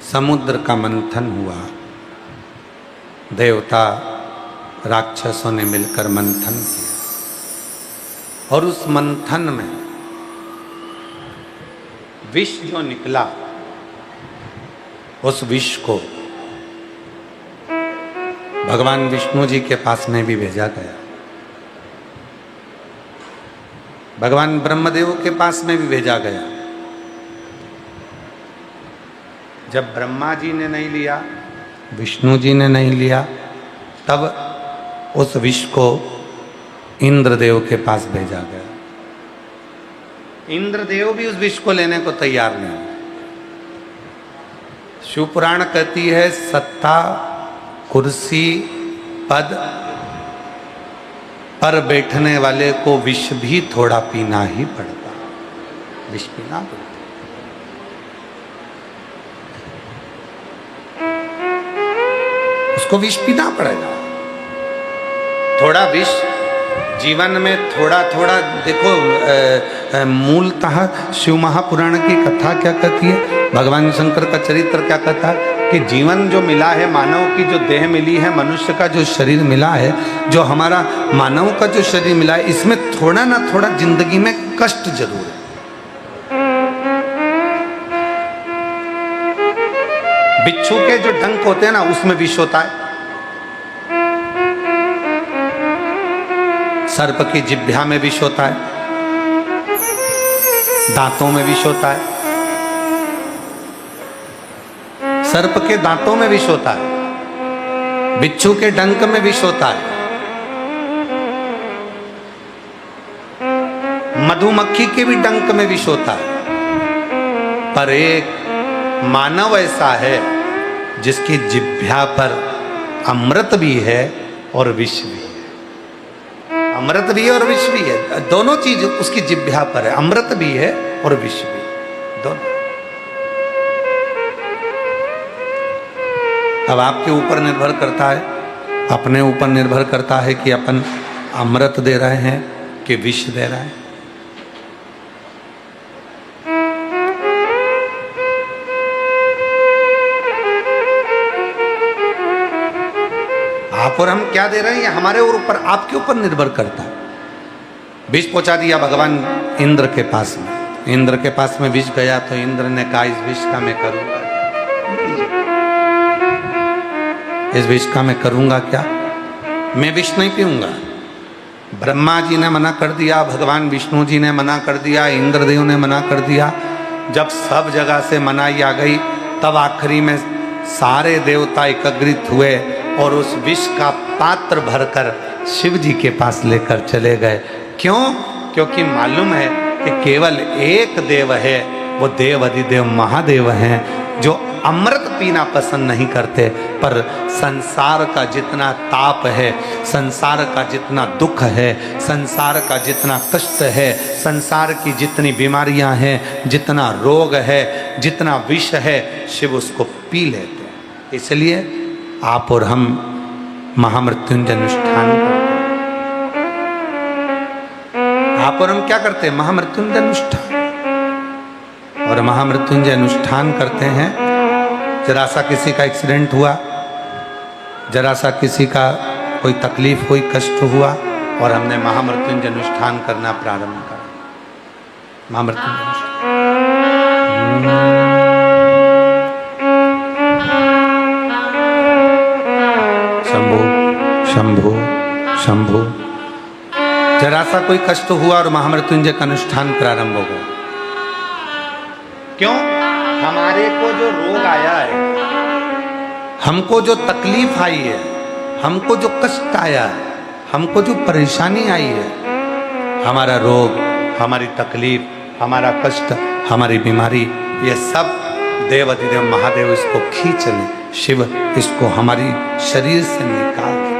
समुद्र का मंथन हुआ। देवता राक्षसों ने मिलकर मंथन किया और उस मंथन में विष जो निकला, उस विष को भगवान विष्णु जी के पास में भी भेजा गया, भगवान ब्रह्मदेव के पास में भी भेजा गया। जब ब्रह्मा जी ने नहीं लिया, विष्णु जी ने नहीं लिया, तब उस विष को इंद्रदेव के पास भेजा गया। इंद्रदेव भी उस विष को लेने को तैयार नहीं। शिव पुराण कहती है सत्ता, कुर्सी, पद पर बैठने वाले को विष भी थोड़ा पीना ही पड़ता, विष पीना पड़ता। उसको विष पीना पड़ेगा। थोड़ा विष जीवन में थोड़ा थोड़ा देखो। मूलतः शिव महापुराण की कथा क्या कहती है, भगवान शंकर का चरित्र क्या कहता है कि जीवन जो मिला है, मानव की जो देह मिली है, मनुष्य का जो शरीर मिला है, जो हमारा मानव का जो शरीर मिला है, इसमें थोड़ा ना थोड़ा जिंदगी में कष्ट जरूर है। बिच्छू के जो डंक होते हैं ना, उसमें विष होता है। सर्प की जिह्वा में विष होता है, दांतों में विष होता है। सर्प के दांतों में विष होता है, बिच्छू के डंक में विष होता है, मधुमक्खी के भी डंक में विष होता है। पर एक मानव ऐसा है जिसकी जिह्वा पर अमृत भी है और विष भी है। अमृत भी है और विष भी है, दोनों चीज उसकी जिह्वा पर है। अमृत भी है और विष भी, दोनों। अब आपके ऊपर निर्भर करता है, अपने ऊपर निर्भर करता है कि अपन अमृत दे रहे हैं कि विष दे रहे हैं। आप और हम क्या दे रहे हैं, ये हमारे ऊपर, आपके ऊपर निर्भर करता है। विष पहुंचा दिया भगवान इंद्र के पास में। इंद्र के पास में विष गया तो इंद्र ने कहा इस विष का मैं करूंगा, इस विष का मैं करूंगा क्या, मैं विष नहीं पीऊंगा। ब्रह्मा जी ने मना कर दिया, भगवान विष्णु जी ने मना कर दिया, इंद्रदेव ने मना कर दिया। जब सब जगह से मनाही आ गई, तब आखिरी में सारे देवता एकत्रित हुए और उस विष का पात्र भरकर शिव जी के पास लेकर चले गए। क्यों? क्योंकि मालूम है कि केवल एक देव है, वो देव अधिदेव महादेव हैं, जो अमृत पीना पसंद नहीं करते। पर संसार का जितना ताप है, संसार का जितना दुख है, संसार का जितना कष्ट है, संसार की जितनी बीमारियां हैं, जितना रोग है, जितना विष है, शिव उसको पी लेते हैं। इसलिए आप और हम महामृत्युंजय अनुष्ठान करते हैं। आप और हम क्या करते हैं? महामृत्युंजय अनुष्ठान। और महामृत्युंजय अनुष्ठान करते हैं। जरा सा किसी का एक्सीडेंट हुआ, जरा सा किसी का कोई तकलीफ हुई, कष्ट हुआ, और हमने महामृत्युंजय अनुष्ठान करना प्रारंभ करा। महामृत्युंजय अनुष्ठान। शंभु शंभु शंभु। जरा सा कोई कष्ट हुआ और महामृत्युंजय का अनुष्ठान प्रारंभ हो गया। क्यों? हमारे को जो रोग आया है, हमको जो तकलीफ आई है, हमको जो कष्ट आया है, हमको जो परेशानी आई है, हमारा रोग, हमारी तकलीफ, हमारा कष्ट, हमारी बीमारी, ये सब देव अधिदेव महादेव इसको खींच लें, शिव इसको हमारी शरीर से निकाल दे।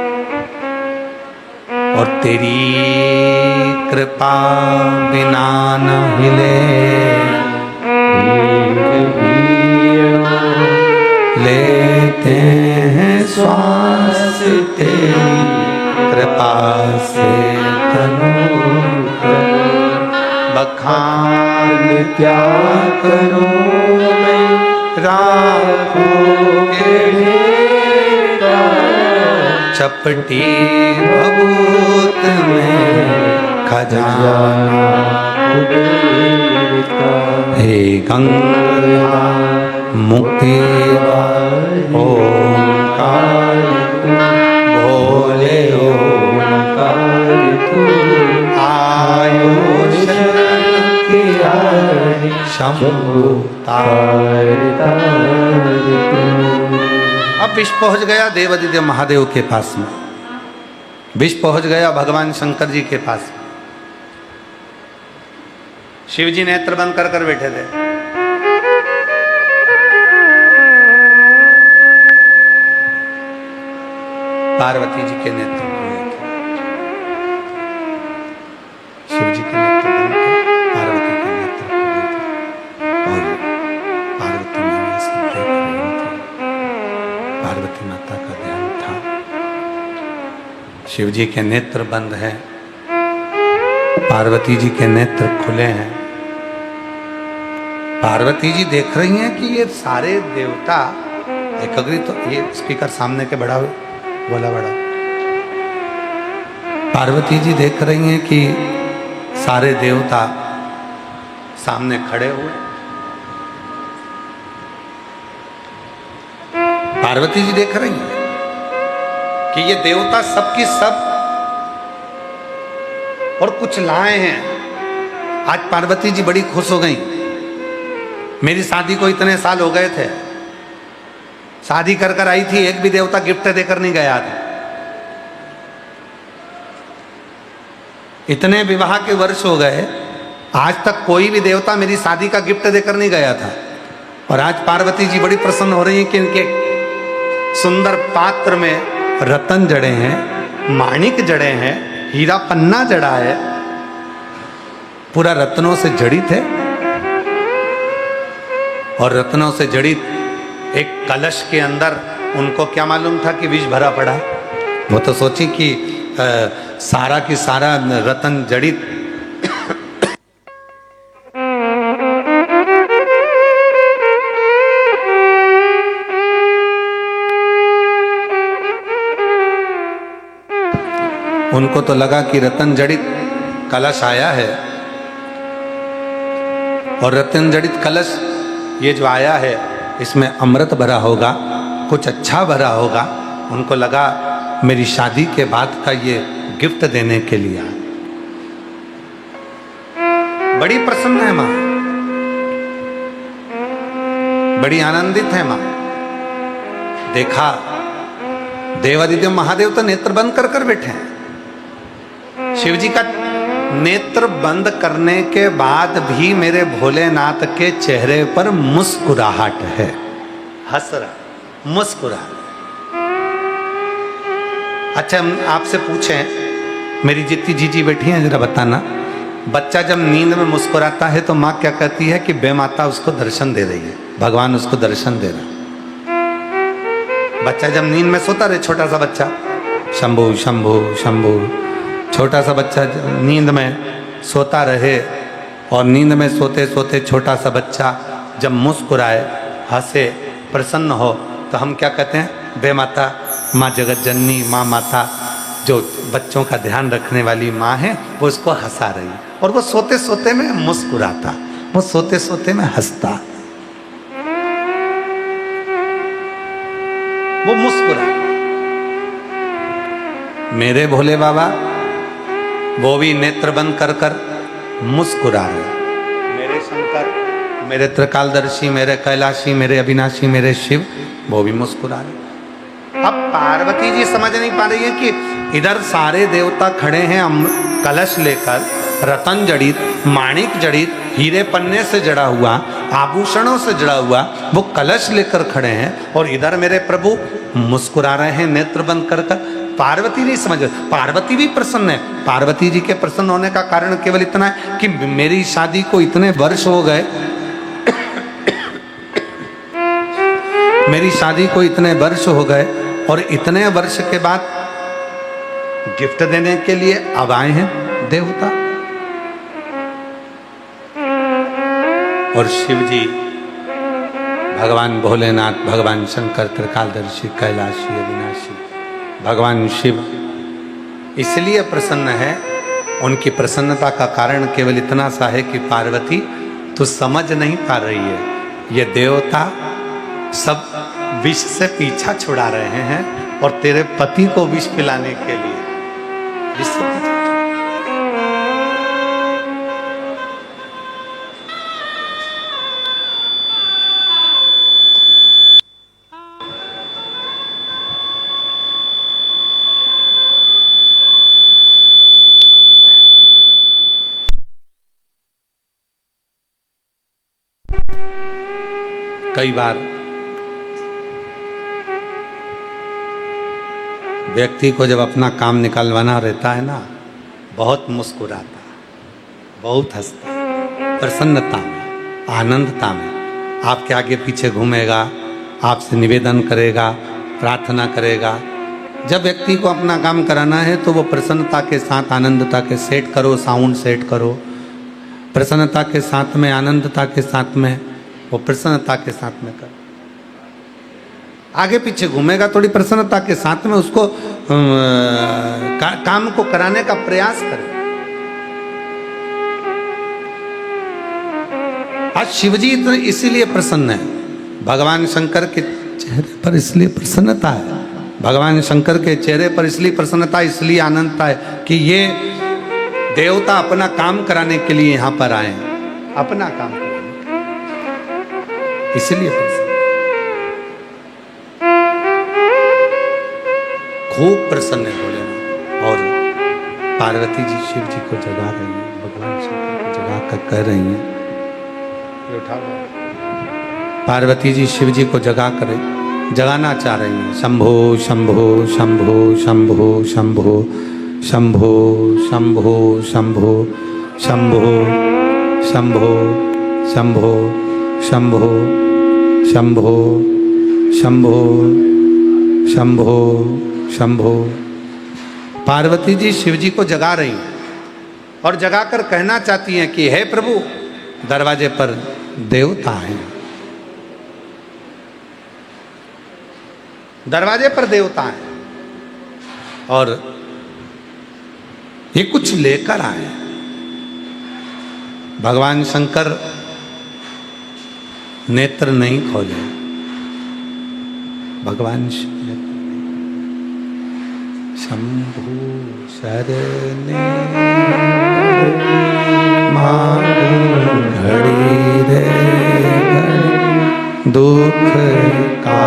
और तेरी कृपा बिना न हिले, लेते हैं श्वास तेरी कृपा से तनु। बखान क्या करूं मैं राखोगे चपटी भभूत में खजाना हे गंगा मुक्ति ओंकार भोले ओंकार आयुष शंभु अब विष पहुंच गया देवादिदेव महादेव के पास में, विष पहुंच गया भगवान शंकर जी के पास में। शिव जी नेत्र बंद कर कर बैठे थे। पार्वती जी के नेत्र खुले थे। शिव जी के नेत्र बंद थे, पार्वती के नेत्र खुले थे और पार्वती मैया से देख रही थी। पार्वती माता का ध्यान था। शिव जी के नेत्र बंद हैं, पार्वती जी के नेत्र खुले हैं। पार्वती जी देख रही हैं कि ये सारे देवता एक अग्री, तो ये स्पीकर सामने के बढ़ा हुए बोला बड़ा। पार्वती जी देख रही हैं कि सारे देवता सामने खड़े हुए। पार्वती जी देख रही हैं कि ये देवता सबकी सब और कुछ लाए हैं। आज पार्वती जी बड़ी खुश हो गई। मेरी शादी को इतने साल हो गए थे, शादी कर कर आई थी, एक भी देवता गिफ्ट देकर नहीं गया था। इतने विवाह के वर्ष हो गए, आज तक कोई भी देवता मेरी शादी का गिफ्ट देकर नहीं गया था। और आज पार्वती जी बड़ी प्रसन्न हो रही हैं कि इनके सुंदर पात्र में रतन जड़े हैं, माणिक जड़े हैं, हीरा पन्ना जड़ा है, पूरा रत्नों से जड़ित है। और रत्नों से जड़ित एक कलश के अंदर उनको क्या मालूम था कि विष भरा पड़ा। वो तो सोची कि सारा की सारा रतन जड़ित उनको तो लगा कि रतन जड़ित कलश आया है और रतन जड़ित कलश ये जो आया है इसमें अमृत भरा होगा, कुछ अच्छा भरा होगा। उनको लगा मेरी शादी के बाद का ये गिफ्ट देने के लिए। बड़ी प्रसन्न है मां, बड़ी आनंदित है मां। देखा देवादिदेव महादेव तो नेत्र बंद कर कर बैठे हैं। शिव जी का नेत्र बंद करने के बाद भी मेरे भोलेनाथ के चेहरे पर मुस्कुराहट है, हंस रहा, मुस्कुरा। अच्छा आपसे पूछें, मेरी जितनी जीजी बैठी हैं जरा बताना, बच्चा जब नींद में मुस्कुराता है तो माँ क्या कहती है कि बे माता उसको दर्शन दे रही है, भगवान उसको दर्शन दे रहा। बच्चा जब नींद में सोता रहे, छोटा सा बच्चा, शंभू शंभू शंभू, छोटा सा बच्चा नींद में सोता रहे और नींद में सोते सोते छोटा सा बच्चा जब मुस्कुराए, हंसे, प्रसन्न हो तो हम क्या कहते हैं, बे माता, माँ जगत जननी, माँ माता जो बच्चों का ध्यान रखने वाली माँ है वो उसको हंसा रही और वो सोते सोते में मुस्कुराता, वो सोते सोते में हंसता, वो मुस्कुरा। मेरे भोले बाबा वो भी नेत्र बंद कर कर मुस्कुरा रहे। मेरे शंकर, मेरे त्रिकालदर्शी, मेरे कैलाशी, मेरे अविनाशी, मेरे शिव, वो भी मुस्कुरा रहे। अब पार्वती जी समझ नहीं पा रही है कि इधर सारे देवता खड़े हैं कलश लेकर, रतन जड़ित, माणिक जड़ित, हीरे पन्ने से जड़ा हुआ, आभूषणों से जड़ा हुआ वो कलश लेकर खड़े हैं और इधर मेरे प्रभु मुस्कुरा रहे हैं नेत्र बंद कर कर। पार्वती नहीं समझ, पार्वती भी प्रसन्न है। पार्वती जी के प्रसन्न होने का कारण केवल इतना है कि मेरी शादी को इतने वर्ष हो गए, मेरी शादी को इतने वर्ष हो गए और इतने वर्ष के बाद गिफ्ट देने के लिए अब आए हैं देवता। और शिव जी भगवान भोलेनाथ, भगवान शंकर, त्रिकालदर्शी, कैलाशी, अविनाशी, भगवान शिव इसलिए प्रसन्न है। उनकी प्रसन्नता का कारण केवल इतना सा है कि पार्वती तू समझ नहीं पा रही है, ये देवता सब विष से पीछा छुड़ा रहे हैं और तेरे पति को विष पिलाने के लिए विष से पीछा। कई बार व्यक्ति को जब अपना काम निकालवाना रहता है ना, बहुत मुस्कुराता, बहुत हंसता, प्रसन्नता में, आनंदता में आपके आगे पीछे घूमेगा, आपसे निवेदन करेगा, प्रार्थना करेगा। जब व्यक्ति को अपना काम कराना है तो वो प्रसन्नता के साथ, आनंदता के सेट करो, साउंड सेट करो, प्रसन्नता के साथ में, आनंदता के साथ में, वो प्रसन्नता के साथ में कर। आगे पीछे घूमेगा, थोड़ी प्रसन्नता के साथ में उसको काम को कराने का प्रयास करें। आज शिवजी इसीलिए प्रसन्न है, भगवान शंकर के चेहरे पर इसलिए प्रसन्नता है, भगवान शंकर के चेहरे पर इसलिए प्रसन्नता, इसलिए आनंदता है कि ये देवता अपना काम कराने के लिए यहां पर आए हैं, अपना काम कराने, इसलिए प्रसन्न, खूब प्रसन्न है भोलेनाथ। और पार्वती जी शिव जी को जगा रही हैं, भगवान शंकर को जगा कर कह रही हैं, पार्वती जी शिव जी को जगाना चाह रही हैं, शंभो शंभो शंभो शंभो शंभो शंभो शंभो शंभो शंभो शंभो शंभो शंभो शंभो शंभो शंभो शंभो। पार्वती जी शिव जी को जगा रही हैं और जगाकर कहना चाहती हैं कि हे प्रभु, दरवाजे पर देवता हैं, दरवाजे पर देवता हैं और ये कुछ लेकर आए हैं। भगवान शंकर नेत्र नहीं खोले, भगवान शंभु शरणे मांगू घड़ी रे घड़ी, दुख का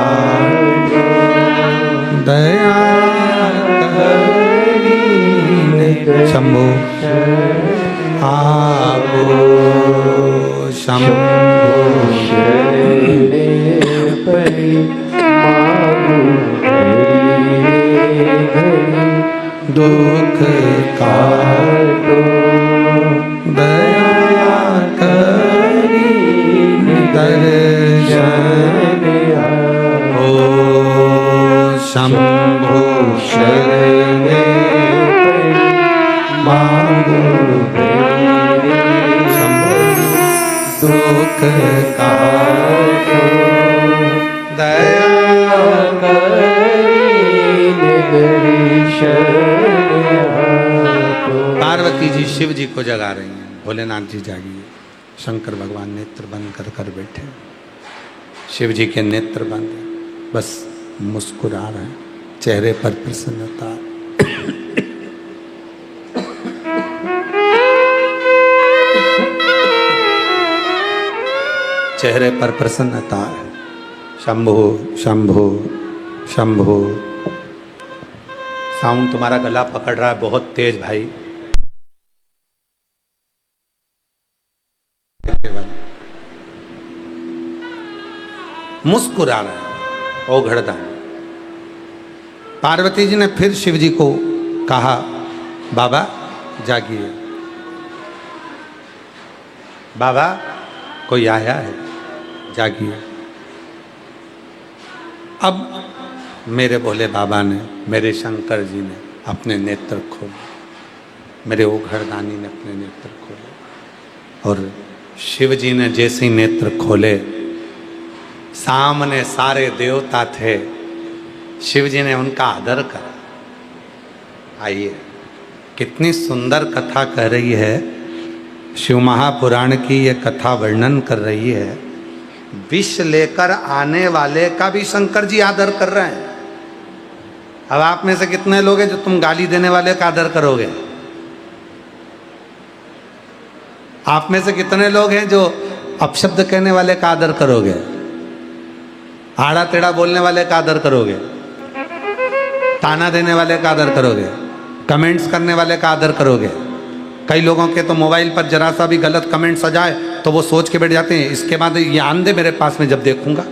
दया करी, शंभु आवो शंभु शरणे परी, दुख काटो दया करी, दर्शन ओ शंभो शरणे मांगो दुख काटो दया पार्वती जी शिव जी को जगा रही हैं, भोलेनाथ जी जागिए। शंकर भगवान नेत्र बंद कर कर बैठे, शिव जी के नेत्र बंद, बस मुस्कुरा रहे हैं, चेहरे पर प्रसन्नता। चेहरे पर प्रसन्नता है। शंभो शंभो शंभो। साउंड तुम्हारा गला पकड़ रहा है बहुत तेज भाई। मुस्कुरा रहे हैं ओघड़दान। पार्वती जी ने फिर शिव जी को कहा, बाबा जागिए, बाबा कोई आया है, जागिए। अब मेरे भोले बाबा ने, मेरे शंकर जी ने अपने नेत्र खोले, मेरे ओघड़दानी ने अपने नेत्र खोले, और शिव जी ने जैसे ही नेत्र खोले, सामने सारे देवता थे, शिव जी ने उनका आदर करा। आइए, कितनी सुंदर कथा कह रही है, शिव महापुराण की ये कथा वर्णन कर रही है। विष लेकर आने वाले का भी शंकर जी आदर कर रहे हैं। अब आप में से कितने लोग हैं जो तुम गाली देने वाले का आदर करोगे? आप में से कितने लोग हैं जो अपशब्द कहने वाले का आदर करोगे? आड़ा टेढ़ा बोलने वाले का आदर करोगे? ताना देने वाले का आदर करोगे? कमेंट्स करने वाले का आदर करोगे? कई लोगों के तो मोबाइल पर जरा सा भी गलत कमेंट्स आ जाए तो वो सोच के बैठ जाते हैं, इसके बाद ये आन दे मेरे पास में जब देखूंगा,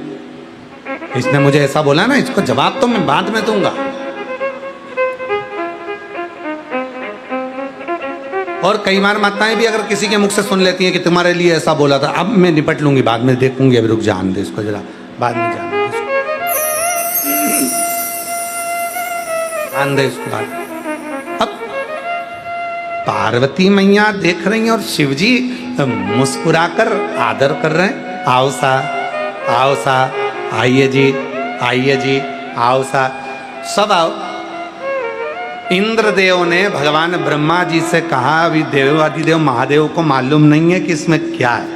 इसने मुझे ऐसा बोला ना, इसको जवाब तो मैं बाद में दूंगा। और कई बार माताएं भी अगर किसी के मुख से सुन लेती हैं कि तुम्हारे लिए ऐसा बोला था, अब मैं निपट लूंगी, बाद में देखूंगी, अभी रुक जान दे इसको जरा, बाद में जान दे इसको, जान दे इसको बाद। अब पार्वती मैया देख रही हैं और शिव जी मुस्कुराकर आदर कर रहे हैं। आओ सा, आओ सा, आइए जी, आइए जी, आओ सा, सब आओ। इंद्रदेव ने भगवान ब्रह्मा जी से कहा, अभी देवादिदेव महादेव को मालूम नहीं है कि इसमें क्या है,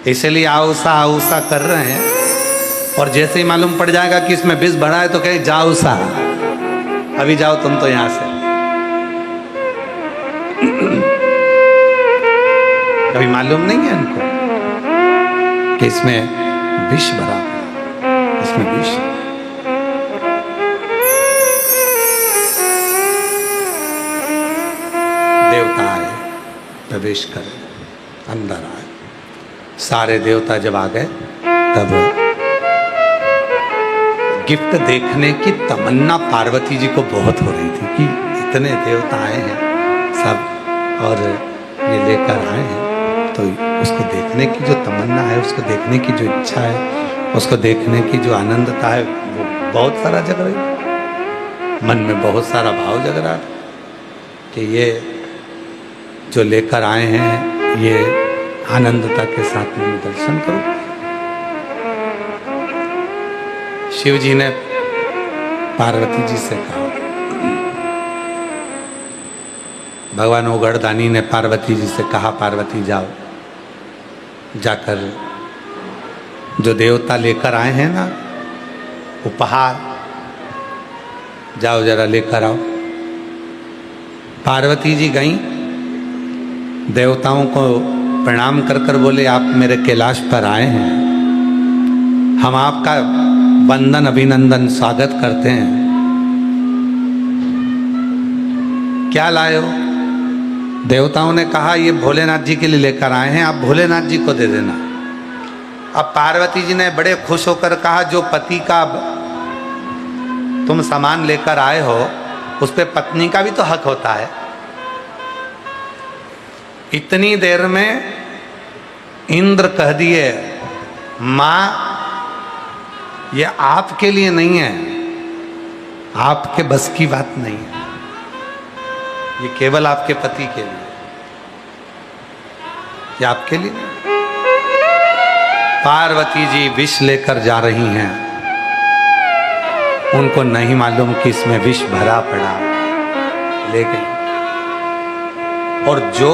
इसलिए आओ सा कर रहे हैं। और जैसे ही मालूम पड़ जाएगा कि इसमें विष भरा है तो कहे जाओ सा, अभी जाओ तुम तो यहां से। अभी मालूम नहीं है इनको कि इसमें विष भरा, इसमें विष। देवता आए, प्रवेश करे, अंदर आए। सारे देवता जब आ गए तब गिफ्ट देखने की तमन्ना पार्वती जी को बहुत हो रही थी कि इतने देवता आए हैं सब और ये लेकर आए हैं, तो उसको देखने की जो तमन्ना है, उसको देखने की जो इच्छा है, उसको देखने की जो आनंदता है, वो बहुत सारा जग रही है। मन में बहुत सारा भाव जग रहा है कि ये जो लेकर आए हैं ये आनंदता के साथ में दर्शन करो। शिव जी ने पार्वती जी से कहा, भगवान ओगड़दानी ने पार्वती जी से कहा, पार्वती जाओ, जाकर जो देवता लेकर आए हैं ना उपहार, जाओ जरा लेकर आओ। पार्वती जी गईं, देवताओं को प्रणाम कर कर बोले, आप मेरे कैलाश पर आए हैं, हम आपका वंदन अभिनंदन स्वागत करते हैं। क्या लाए हो? देवताओं ने कहा, ये भोलेनाथ जी के लिए लेकर आए हैं, आप भोलेनाथ जी को दे देना। अब पार्वती जी ने बड़े खुश होकर कहा, जो पति का तुम सामान लेकर आए हो उस पे पत्नी का भी तो हक होता है। इतनी देर में इंद्र कह दिए, मां ये आपके लिए नहीं है, आपके बस की बात नहीं है, ये केवल आपके पति के लिए, ये आपके लिए नहीं। पार्वती जी विष लेकर जा रही हैं, उनको नहीं मालूम कि इसमें विष भरा पड़ा, ले गई। और जो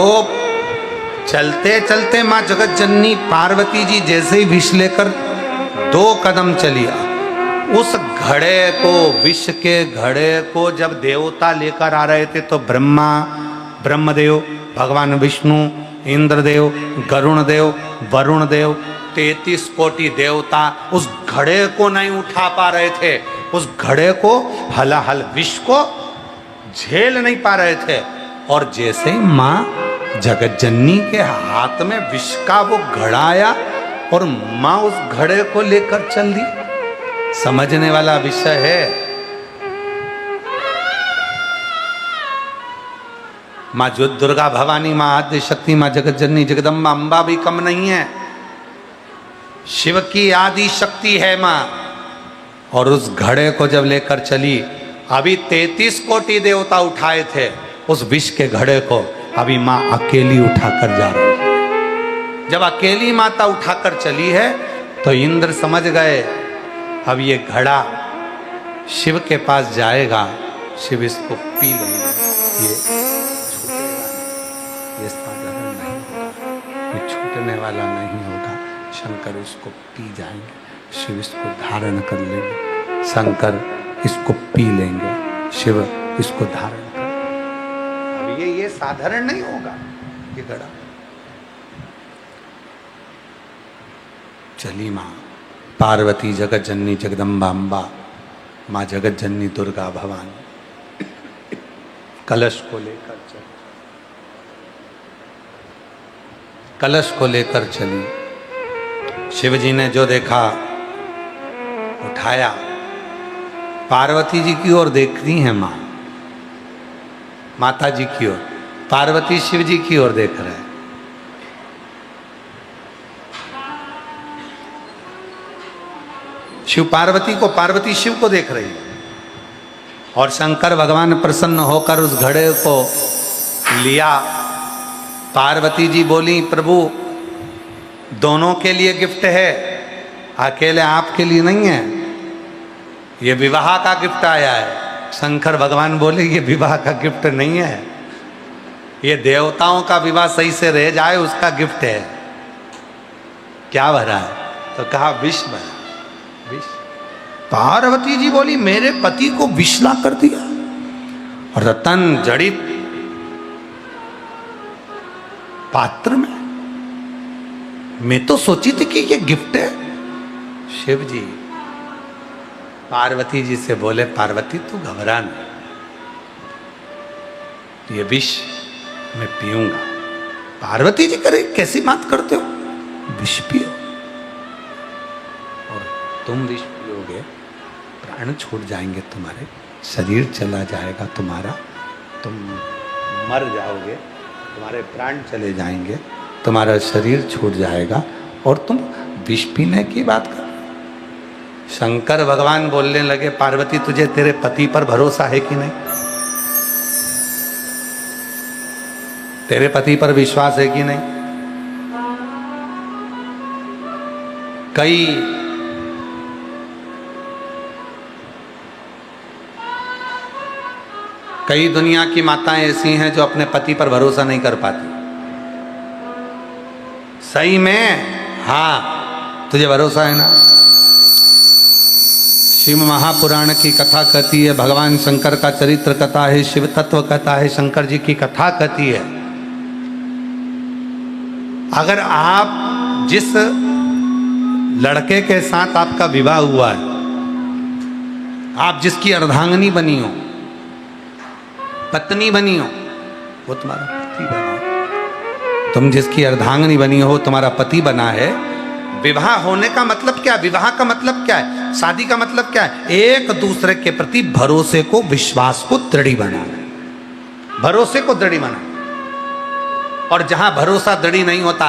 चलते चलते मां जगत जननी पार्वती जी जैसे ही विष लेकर 2 कदम चली, उस घड़े को, विष के घड़े को जब देवता लेकर आ रहे थे तो ब्रह्मा, ब्रह्मदेव, भगवान विष्णु, इंद्रदेव, गरुण देव, वरुण देव, 33 कोटि देवता उस घड़े को नहीं उठा पा रहे थे, उस घड़े को हलाहल विष को झेल नहीं पा रहे थे। और जैसे ही मां जगत जननी के हाथ में विष का वो घड़ा आया और मां उस घड़े को लेकर चल दी। समझने वाला विषय है। मां जो दुर्गा भवानी, मां आद्य शक्ति, मां जगत जननी जगदम्बा, अंबा भी कम नहीं है, शिव की आदि शक्ति है मां। और उस घड़े को जब लेकर चली, अभी 33 कोटि देवता उठाए थे उस विष के घड़े को, अभी मां अकेली उठाकर जा रही है। जब अकेली माता उठाकर चली है तो इंद्र समझ गए अब ये घड़ा शिव के पास जाएगा, शिव इसको पी लेंगे, ये छूटेगा नहीं, ये साधारण नहीं होगा, ये छूटने वाला नहीं होगा। शंकर इसको पी जाएंगे, शिव इसको धारण कर लेंगे, शंकर इसको पी लेंगे, शिव इसको धारण कर लेंगे। अब ये साधारण नहीं होगा ये घड़ा। चली माँ पार्वती जगत जननी जगदम्बा अम्बा, माँ जगत जननी दुर्गा भवानी कलश को लेकर चली, कलश को लेकर चली। शिव जी ने जो देखा उठाया, पार्वती जी की ओर देखती हैं माँ, माता जी की ओर, पार्वती शिव जी की ओर देख रहे हैं। शिव पार्वती को, पार्वती शिव को देख रही है। और शंकर भगवान प्रसन्न होकर उस घड़े को लिया। पार्वती जी बोली प्रभु दोनों के लिए गिफ्ट है, अकेले आपके लिए नहीं है, ये विवाह का गिफ्ट आया है। शंकर भगवान बोले ये विवाह का गिफ्ट नहीं है, ये देवताओं का विवाह सही से रह जाए उसका गिफ्ट है। क्या भरा है? तो कहा विष भरा, विष। पार्वती जी बोली मेरे पति को विष ला कर दिया, रतन जड़ित पात्र में, मैं तो सोची थी कि ये गिफ्ट है। शिव जी पार्वती जी से बोले पार्वती तू घबरा नहीं, ये विष मैं पीऊंगा। पार्वती जी करे कैसी बात करते हो, विष पियो, और तुम विष पियोगे प्राण छूट जाएंगे तुम्हारे, शरीर चला जाएगा तुम्हारा, तुम मर जाओगे, तुम्हारे प्राण चले जाएंगे, तुम्हारा शरीर छूट जाएगा और तुम विष पीने की बात कर। शंकर भगवान बोलने लगे पार्वती तुझे तेरे पति पर भरोसा है कि नहीं, तेरे पति पर विश्वास है कि नहीं। कई दुनिया की माताएं ऐसी हैं जो अपने पति पर भरोसा नहीं कर पाती। सही में? हाँ, तुझे भरोसा है ना? शिव महापुराण की कथा कहती है, भगवान शंकर का चरित्र कथा है, शिव तत्व कथा है, शंकर जी की कथा कहती है। अगर आप जिस लड़के के साथ आपका विवाह हुआ है, आप जिसकी अर्धांगिनी बनी हो, पत्नी बनी हो, वो तुम्हारा पति बना है। तुम जिसकी अर्धांगिनी बनी हो तुम्हारा पति बना है। विवाह होने का मतलब क्या? विवाह का मतलब क्या है? शादी का मतलब क्या है? एक दूसरे के प्रति भरोसे को, विश्वास को दृढ़ बनाना, भरोसे को दृढ़ बनाना। और जहां भरोसा दृढ़ नहीं होता,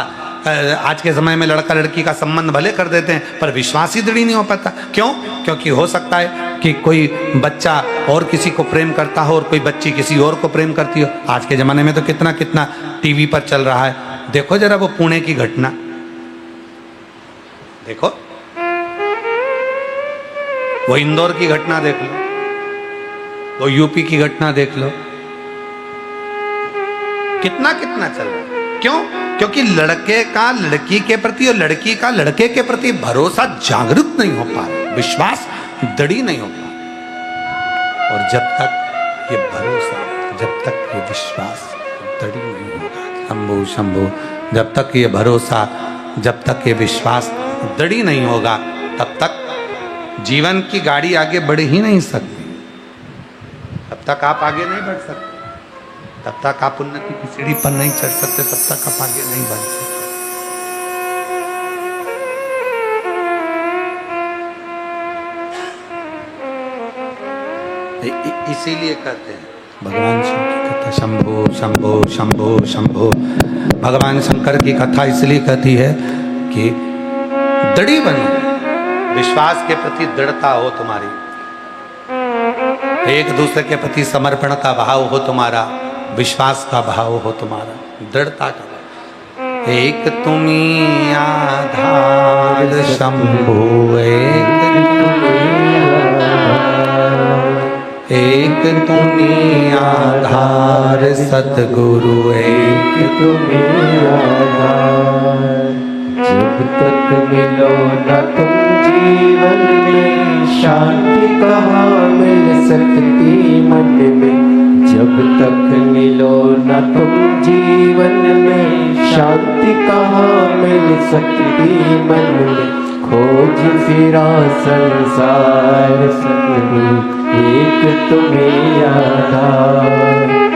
आज के समय में लड़का लड़की का संबंध भले कर देते हैं पर विश्वास ही दृढ़ नहीं हो पाता। क्यों? क्योंकि हो सकता है कि कोई बच्चा और किसी को प्रेम करता हो और कोई बच्ची किसी और को प्रेम करती हो। आज के ज़माने में तो कितना कितना टीवी पर चल रहा है। देखो जरा वो पुणे की घटना, देखो वो इंदौर की घटना देख लो, वो यूपी की घटना देख लो, कितना कितना चल रहा है। क्यों? क्योंकि लड़के का लड़की के प्रति और लड़की का लड़के के प्रति भरोसा जागृत नहीं हो पा रहा, विश्वास दृढ़ नहीं हो पा रहा। और जब तक ये भरोसा, जब तक ये विश्वास दृढ़ नहीं होगा, शंभो शंभो, जब तक ये भरोसा, जब तक ये विश्वास दृढ़ नहीं होगा, तब तक जीवन की गाड़ी आगे बढ़ ही नहीं सकती। तब तक आप आगे नहीं बढ़ सकते, तब तक आप उन्नति की सीढ़ी पर नहीं चढ़ सकते, तब तक आप आगे नहीं बढ़ सकते। इसीलिए कहते हैं भगवान शिव की कथा शंभो शंभो शंभो शंभो। भगवान शंकर की कथा इसलिए कहती है कि दृढ़ बनो, विश्वास के प्रति दृढ़ता हो तुम्हारी, एक दूसरे के प्रति समर्पण का भाव हो तुम्हारा, विश्वास का भाव हो तुम्हारा, दृढ़ता का भाव। एक तुम्ही आधार शंभु, एक तुम्ही आधार सतगुरु, एक तुम्ही आधार। जब तक मिलो न तुम जीवन में, शांति कहाँ मिल सकती मन में। जब तक मिलो न तुम जीवन में, शांति कहाँ मिल सकती मन में। खोज फिरा संसार सतगुरु, एक तुम्हें आधार।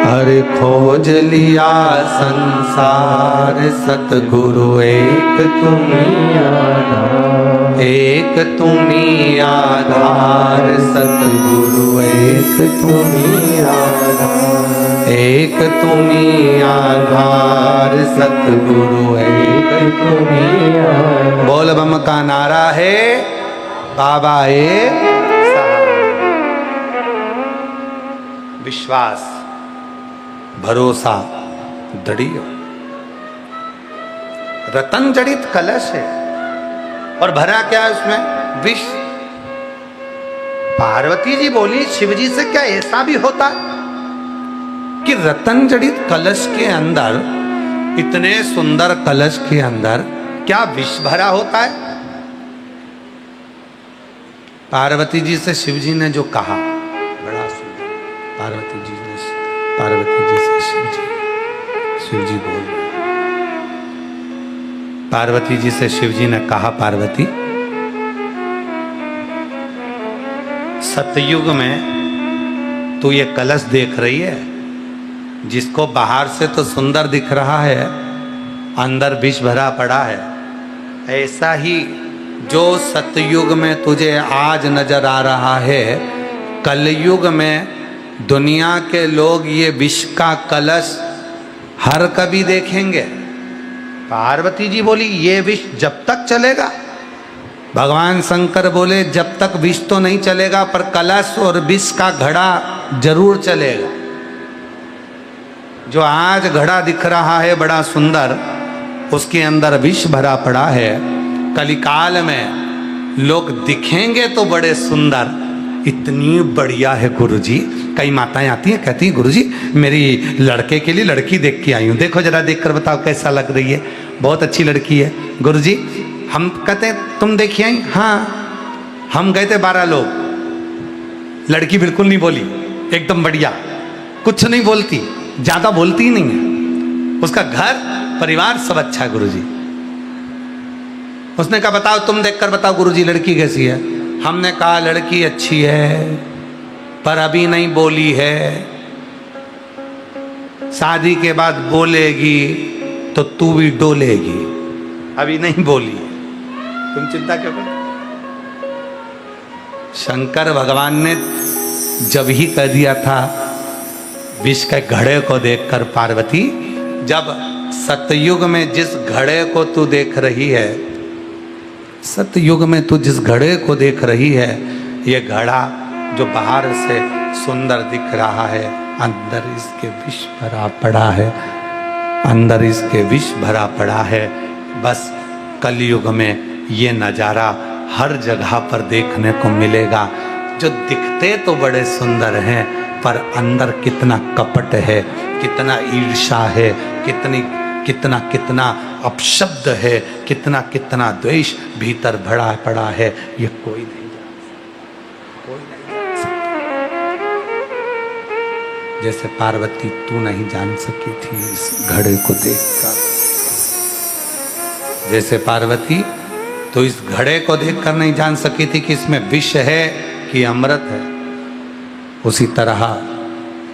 हरे खोज लिया संसार सतगुरु, एक तुम्ही आधार, एक तुम्ही आधार सतगुरु, एक तुम्ही आधार, एक तुम्ही आधार सतगुरु, एक तुम्ही आधार। बोल बम का नारा है, बाबा एक सहारा। विश्वास, भरोसा, दृढ़ रतन जड़ित कलश है और भरा क्या है उसमें? विष। पार्वती जी बोली शिव जी से, क्या ऐसा भी होता है कि रतन जड़ित कलश के अंदर, इतने सुंदर कलश के अंदर क्या विष भरा होता है? पार्वती जी से शिव जी ने जो कहा, बड़ा सुंदर। पार्वती जी से शिव जी बोल रहे। पार्वती जी से शिव जी ने कहा, पार्वती सतयुग में तू ये कलश देख रही है, जिसको बाहर से तो सुंदर दिख रहा है, अंदर विष भरा पड़ा है। ऐसा ही जो सतयुग में तुझे आज नजर आ रहा है, कलयुग में दुनिया के लोग ये विष का कलश हर कभी देखेंगे। पार्वती जी बोली ये विष जब तक चलेगा। भगवान शंकर बोले जब तक विष तो नहीं चलेगा, पर कलश और विष का घड़ा जरूर चलेगा। जो आज घड़ा दिख रहा है बड़ा सुंदर, उसके अंदर विष भरा पड़ा है। कलिकाल में लोग दिखेंगे तो बड़े सुंदर, इतनी बढ़िया है गुरुजी। कई माताएं आती हैं, कहती हैं गुरुजी मेरी लड़के के लिए लड़की देख के आई हूँ, देखो जरा देखकर बताओ कैसा लग रही है, बहुत अच्छी लड़की है गुरुजी। हम कहते हैं तुम देखी आई? हाँ, हम गए थे 12 लोग, लड़की बिल्कुल नहीं बोली, एकदम बढ़िया, कुछ नहीं बोलती, ज्यादा बोलती ही नहीं है, उसका घर परिवार सब अच्छा है गुरुजी। उसने कहा बताओ तुम देखकर बताओ गुरुजी लड़की कैसी है। हमने कहा लड़की अच्छी है पर अभी नहीं बोली है, शादी के बाद बोलेगी तो तू भी डोलेगी, अभी नहीं बोली है, तुम चिंता क्यों कर। शंकर भगवान ने जब ही कह दिया था विष के घड़े को देखकर, पार्वती जब सतयुग में जिस घड़े को तू देख रही है, सतयुग में तू जिस घड़े को देख रही है, ये घड़ा जो बाहर से सुंदर दिख रहा है, अंदर इसके विष भरा पड़ा है, अंदर इसके विष भरा पड़ा है। बस कलयुग में ये नज़ारा हर जगह पर देखने को मिलेगा। जो दिखते तो बड़े सुंदर हैं, पर अंदर कितना कपट है, कितना ईर्ष्या है, कितना कितना अपशब्द है, कितना कितना द्वेष भीतर भरा पड़ा है, ये कोई नहीं जान सकता, कोई नहीं जान सकता। जैसे पार्वती तू नहीं जान सकी थी इस घड़े को देखकर, जैसे पार्वती तो इस घड़े को देखकर नहीं जान सकी थी कि इसमें विष है कि अमृत है, उसी तरह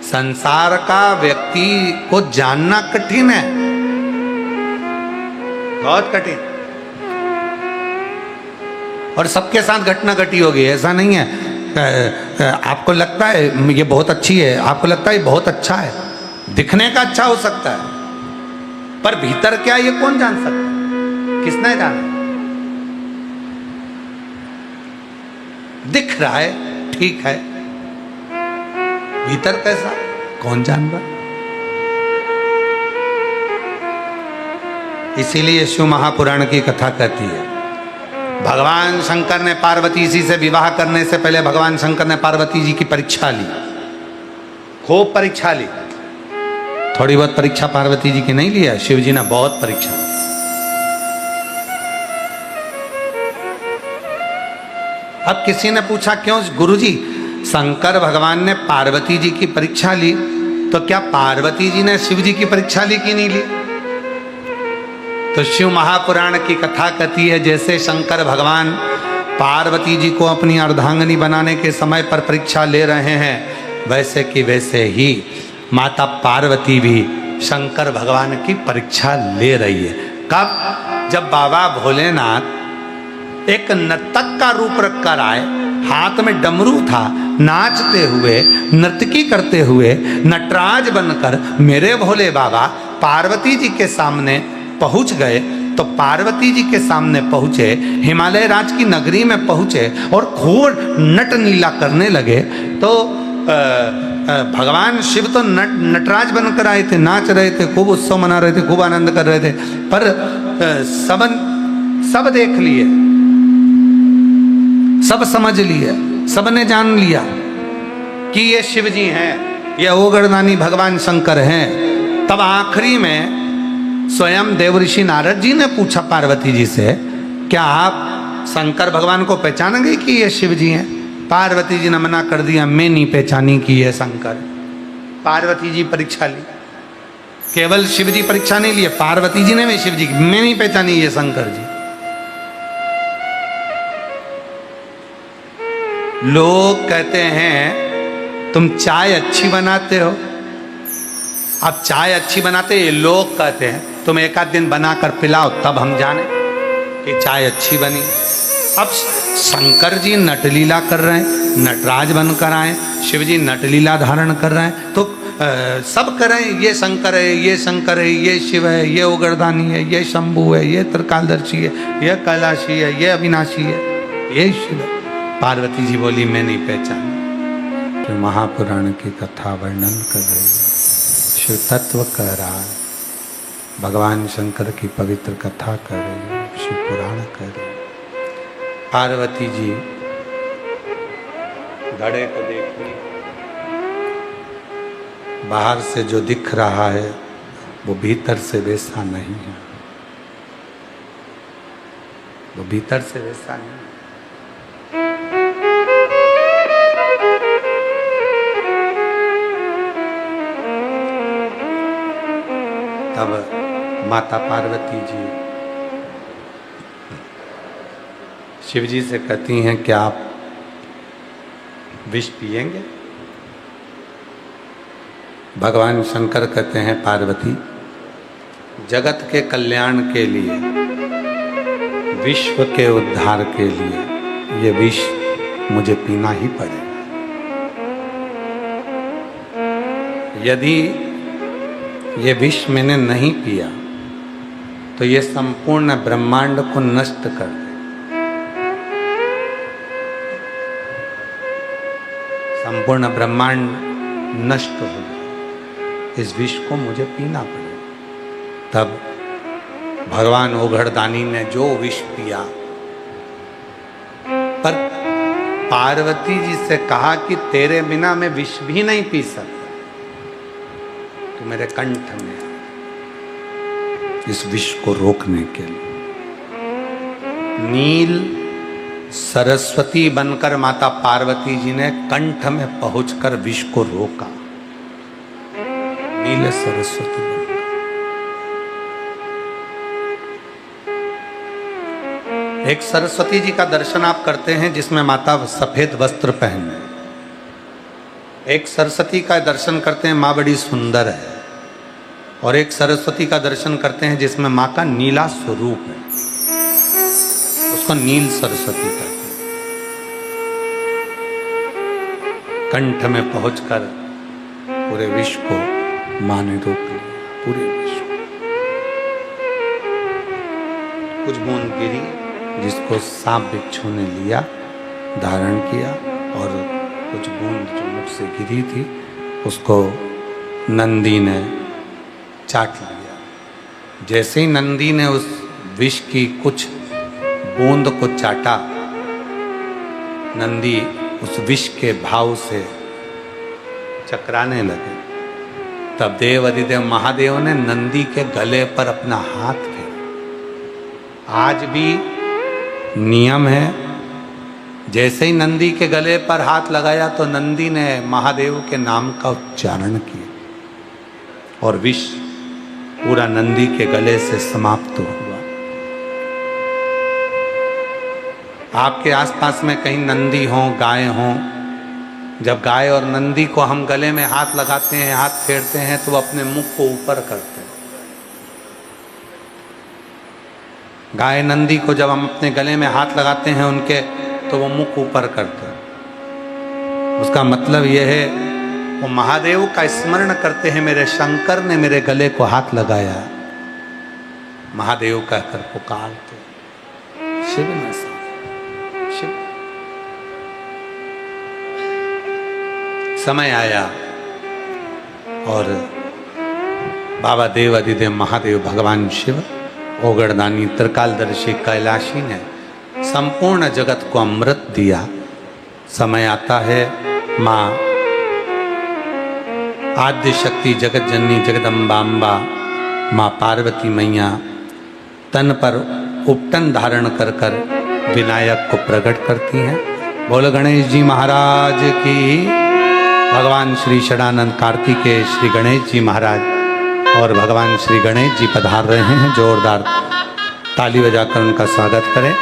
संसार का व्यक्ति को जानना कठिन है, बहुत कठिन। और सबके साथ घटना घटी होगी, ऐसा नहीं है। आपको लगता है ये बहुत अच्छी है, आपको लगता है ये बहुत अच्छा है, दिखने का अच्छा हो सकता है, पर भीतर क्या ये कौन जान सकता है, किसने जाना। दिख रहा है ठीक है, भीतर कैसा कौन जान रहा। इसीलिए शिव महापुराण की कथा कहती है, भगवान शंकर ने पार्वती जी से विवाह करने से पहले भगवान शंकर ने पार्वती जी की परीक्षा ली, खूब परीक्षा ली। थोड़ी बहुत परीक्षा पार्वती जी की नहीं लिया, शिव जी ने बहुत परीक्षा ली। अब किसी ने पूछा, क्यों गुरुजी शंकर भगवान ने पार्वती जी की परीक्षा ली, तो क्या पार्वती जी ने शिव जी की परीक्षा ली कि नहीं ली? तो शिव महापुराण की कथा कहती है, जैसे शंकर भगवान पार्वती जी को अपनी अर्धांगिनी बनाने के समय पर परीक्षा ले रहे हैं, वैसे कि वैसे ही माता पार्वती भी शंकर भगवान की परीक्षा ले रही है। कब? जब बाबा भोलेनाथ एक नर्तक का रूप रखकर आए, हाथ में डमरू था, नाचते हुए नर्तकी करते हुए नटराज बनकर मेरे भोले बाबा पार्वती जी के सामने पहुंच गए। तो पार्वती जी के सामने पहुंचे, हिमालय राज की नगरी में पहुंचे और खूब नट नीला करने लगे। तो भगवान शिव तो नटराज बनकर आए थे, नाच रहे थे, खूब उत्सव मना रहे थे, खूब आनंद कर रहे थे, पर सब देख लिए, सब समझ लिए, सबने जान लिया कि ये शिव जी हैं, ये ओगरदानी भगवान शंकर हैं। तब आखिरी में स्वयं देवऋषि नारद जी ने पूछा पार्वती जी से, क्या आप शंकर भगवान को पहचानेंगे कि ये शिव जी हैं? पार्वती जी ने मना कर दिया, मैं नहीं पहचानी कि ये शंकर। पार्वती जी परीक्षा ली, केवल शिव जी परीक्षा नहीं लिए, पार्वती जी ने भी शिव जी की, मैं नहीं पहचानी ये शंकर जी। लोग कहते हैं तुम चाय अच्छी बनाते हो, अब चाय अच्छी बनाते, ये लोग कहते हैं तुम एक आध दिन बनाकर पिलाओ तब हम जाने कि चाय अच्छी बनी। अब शंकर जी नटलीला कर रहे हैं, नटराज बनकर आए, शिव जी नटलीला धारण कर रहे हैं, तो सब कर रहे हैं, ये शंकर है, ये शंकर है, ये शिव है, ये उगरदानी है, ये शंभु है, ये त्रिकालदर्शी है, ये कैलाशी है, ये अविनाशी है, ये शिव है। पार्वती जी बोली मैं नहीं पहचानी। तो महापुराण की कथा वर्णन कर रही है, शिव तत्व कह रहा है, भगवान शंकर की पवित्र कथा कर रही है, शिव पुराण कर रही है। पार्वती जी घड़े को देखी, बाहर से जो दिख रहा है वो भीतर से वैसा नहीं है, वो भीतर से वैसा नहीं है। तब माता पार्वती जी शिव जी से कहती हैं, क्या आप विष पिएंगे? भगवान शंकर कहते हैं, पार्वती जगत के कल्याण के लिए, विश्व के उद्धार के लिए ये विष मुझे पीना ही पड़ेगा। यदि ये विष मैंने नहीं पिया तो ये संपूर्ण ब्रह्मांड को नष्ट कर दे। संपूर्ण ब्रह्मांड नष्ट हो जाए, इस विष को मुझे पीना पड़ेगा। तब भगवान ओघड़दानी ने जो विष पिया, पर पार्वती जी से कहा कि तेरे बिना मैं विष भी नहीं पी सकता, तो मेरे कंठ में इस विष को रोकने के लिए नील सरस्वती बनकर माता पार्वती जी ने कंठ में पहुंचकर विष को रोका। नील सरस्वती बनकर एक सरस्वती जी का दर्शन आप करते हैं जिसमें माता सफेद वस्त्र पहने, एक सरस्वती का दर्शन करते हैं माँ बड़ी सुंदर है, और एक सरस्वती का दर्शन करते हैं जिसमें माँ का नीला स्वरूप है, उसको नील सरस्वती कहते हैं। कंठ में पहुंचकर पूरे विश्व को माँ ने रोक लिया, पूरे विश्व। कुछ बूंद गिरी जिसको सांप बिच्छू ने लिया, धारण किया, और कुछ बूंद जो मुख से गिरी थी उसको नंदी ने चाट लिया, जैसे ही नंदी ने उस विष की कुछ बूंद को चाटा, नंदी उस विष के भाव से चकराने लगे। तब देव अधिदेव महादेव ने नंदी के गले पर अपना हाथ फेरा। आज भी नियम है, जैसे ही नंदी के गले पर हाथ लगाया तो नंदी ने महादेव के नाम का उच्चारण किया और विष पूरा नंदी के गले से समाप्त हुआ। आपके आसपास में कहीं नंदी हो, गाय हो, जब गाय और नंदी को हम गले में हाथ लगाते हैं, हाथ फेरते हैं, तो वो अपने मुख को ऊपर करते हैं। गाय नंदी को जब हम अपने गले में हाथ लगाते हैं उनके, तो वो मुख ऊपर करते हैं। उसका मतलब यह है वो महादेव का स्मरण करते हैं, मेरे शंकर ने मेरे गले को हाथ लगाया, महादेव कहकर पुकारते। शिव में शिव। समय आया और बाबा देव अधिदेव महादेव भगवान शिव ओगड़दानी त्रिकालदर्शी कैलाशी ने संपूर्ण जगत को अमृत दिया। समय आता है माँ आद्य शक्ति जगत जननी जगदम्बाम्बा माँ पार्वती मैया तन पर उपटन धारण कर कर विनायक को प्रकट करती हैं। बोल गणेश जी महाराज की। भगवान श्री षडानंद कार्तिकेय श्री गणेश जी महाराज और भगवान श्री गणेश जी पधार रहे हैं। जोरदार ताली बजाकर उनका स्वागत करें।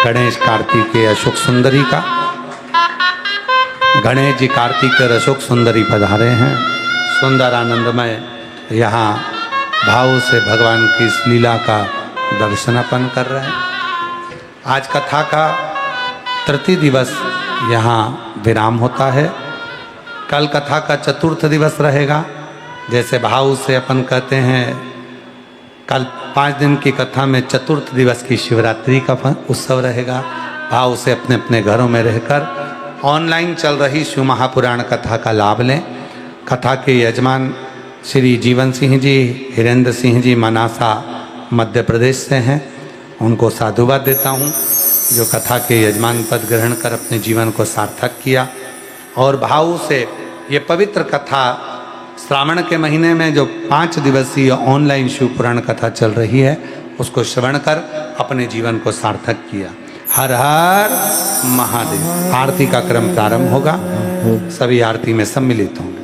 गणेश कार्तिकेय अशोक सुंदरी का, गणेश जी कार्तिकेय अशोक सुंदरी पधारे हैं। सुंदर आनंदमय यहाँ भाव से भगवान की इस लीला का दर्शनापन कर रहे हैं। आज कथा का तृतीय दिवस यहाँ विराम होता है। कल कथा का चतुर्थ दिवस रहेगा। जैसे भाव से अपन कहते हैं, कल 5 दिन की कथा में चतुर्थ दिवस की शिवरात्रि का उत्सव रहेगा। भाव से अपने अपने घरों में रहकर ऑनलाइन चल रही शिव महापुराण कथा का लाभ लें। कथा के यजमान श्री जीवन सिंह जी, हिरेंद्र सिंह जी मनासा मध्य प्रदेश से हैं। उनको साधुवाद देता हूँ जो कथा के यजमान पद ग्रहण कर अपने जीवन को सार्थक किया। और भाव से ये पवित्र कथा श्रावण के महीने में जो 5 दिवसीय ऑनलाइन शिव पुराण कथा चल रही है, उसको श्रवण कर अपने जीवन को सार्थक किया। हर हर महादेव। आरती का क्रम प्रारंभ होगा। सभी आरती में सम्मिलित होंगे।